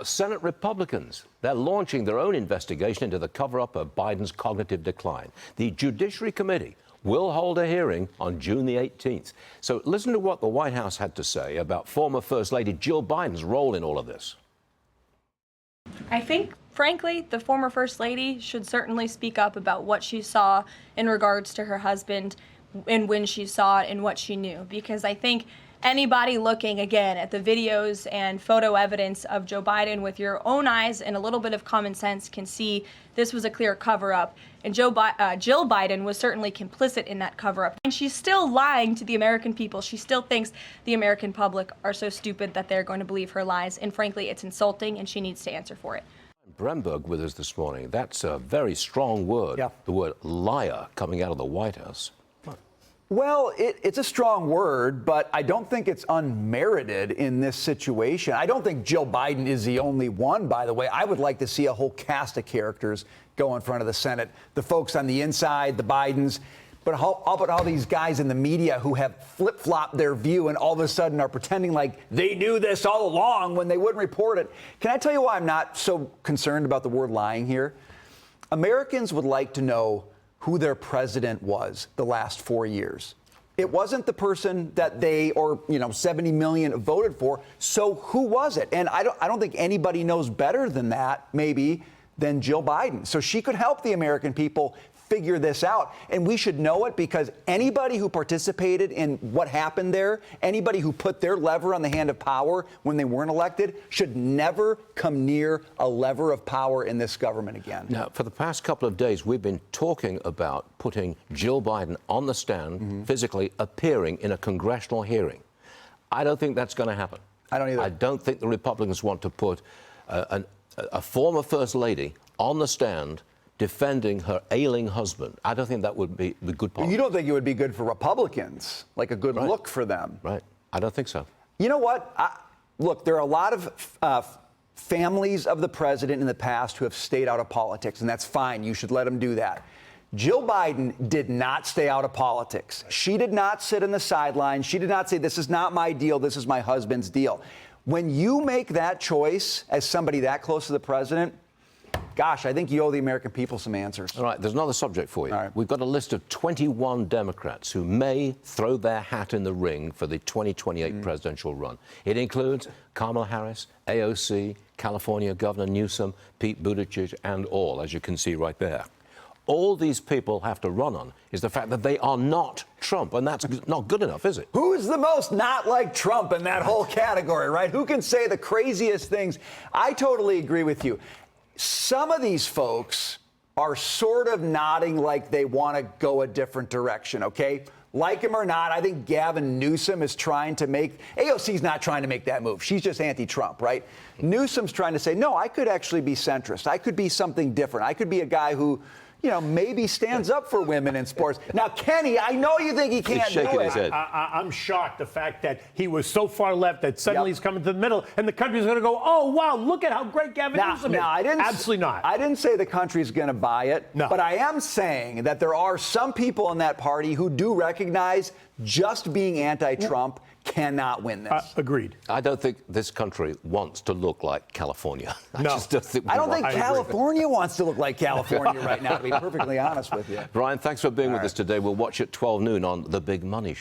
Now, Senate Republicans, they're launching their own investigation into the cover-up of Biden's cognitive decline. The Judiciary Committee will hold a hearing on June the 18th. So listen to what the White House had to say about former First Lady Jill Biden's role in all of this. I think, frankly, the former First Lady should certainly speak up about what she saw in regards to her husband and when she saw it and what she knew. Because I think anybody looking, again, at the videos and photo evidence of Joe Biden with your own eyes and a little bit of common sense can see this was a clear cover-up. And Jill Biden was certainly complicit in that cover-up. And she's still lying to the American people. She still thinks the American public are so stupid that they're going to believe her lies. And frankly, it's insulting, and she needs to answer for it. Brenberg with us this morning. That's a very strong word, Yeah. the word liar, coming out of the White House. Well, it's a strong word, but I don't think it's unmerited in this situation. I don't think Jill Biden is the only one, by the way. I would like to see a whole cast of characters go in front of the Senate. The folks on the inside, the Bidens, but how about all these guys in the media who have flip-flopped their view and all of a sudden are pretending like they knew this all along when they wouldn't report it. Can I tell you why I'm not so concerned about the word lying here? Americans would like to know who their president was the last 4 years. It wasn't the person that they, or 70 million voted for. So who was it? And I don't think anybody knows better than that, maybe, than Jill Biden. So she could help the American people figure this out. And we should know it because anybody who participated in what happened there, anybody who put their lever on the hand of power when they weren't elected, should never come near a lever of power in this government again. Now, for the past couple of days, we've been talking about putting Jill Biden on the stand, physically appearing in a congressional hearing. I don't think that's going to happen. I don't either. I don't think the Republicans want to put a former First Lady on the stand defending her ailing husband. I don't think that would be the good part. You don't think it would be good for Republicans, like a good look for them? Right. I don't think so. You know what? Look, there are a lot of families of the president in the past who have stayed out of politics, and that's fine. You should let them do that. Jill Biden did not stay out of politics. She did not sit in the sidelines. She did not say, this is not my deal, this is my husband's deal. When you make that choice as somebody that close to the president, gosh, I think you owe the American people some answers. All right, there's another subject for you. All right. We've got a list of 21 Democrats who may throw their hat in the ring for the 2028 presidential run. It includes Kamala Harris, AOC, California Governor Newsom, Pete Buttigieg, and all, as you can see right there. All these people have to run on is the fact that they are not Trump, and that's not good enough, is it? Who's the most not like Trump in that whole category, right? Who can say the craziest things? I totally agree with you. Some of these folks are sort of nodding like they want to go a different direction, okay? Like him or not, I think Gavin Newsom is trying to make, AOC's not trying to make that move. She's just anti-Trump, right? Newsom's trying to say, no, I could actually be centrist. I could be something different. I could be a guy who, maybe stands up for women in sports. Now, Kenny, I know you think he can't do it. His head. I'm shocked the fact that he was so far left that suddenly he's coming to the middle and the country's going to go, oh, wow, look at how great Gavin Newsom is. Absolutely not. I didn't say the country's going to buy it, no. But I am saying that there are some people in that party who do recognize just being anti-Trump cannot win this. Agreed. I don't think this country wants to look like California. I don't think California wants to look like California right now, to be perfectly honest with you. Brian, thanks for being with us today. We'll watch at 12 noon on The Big Money Show.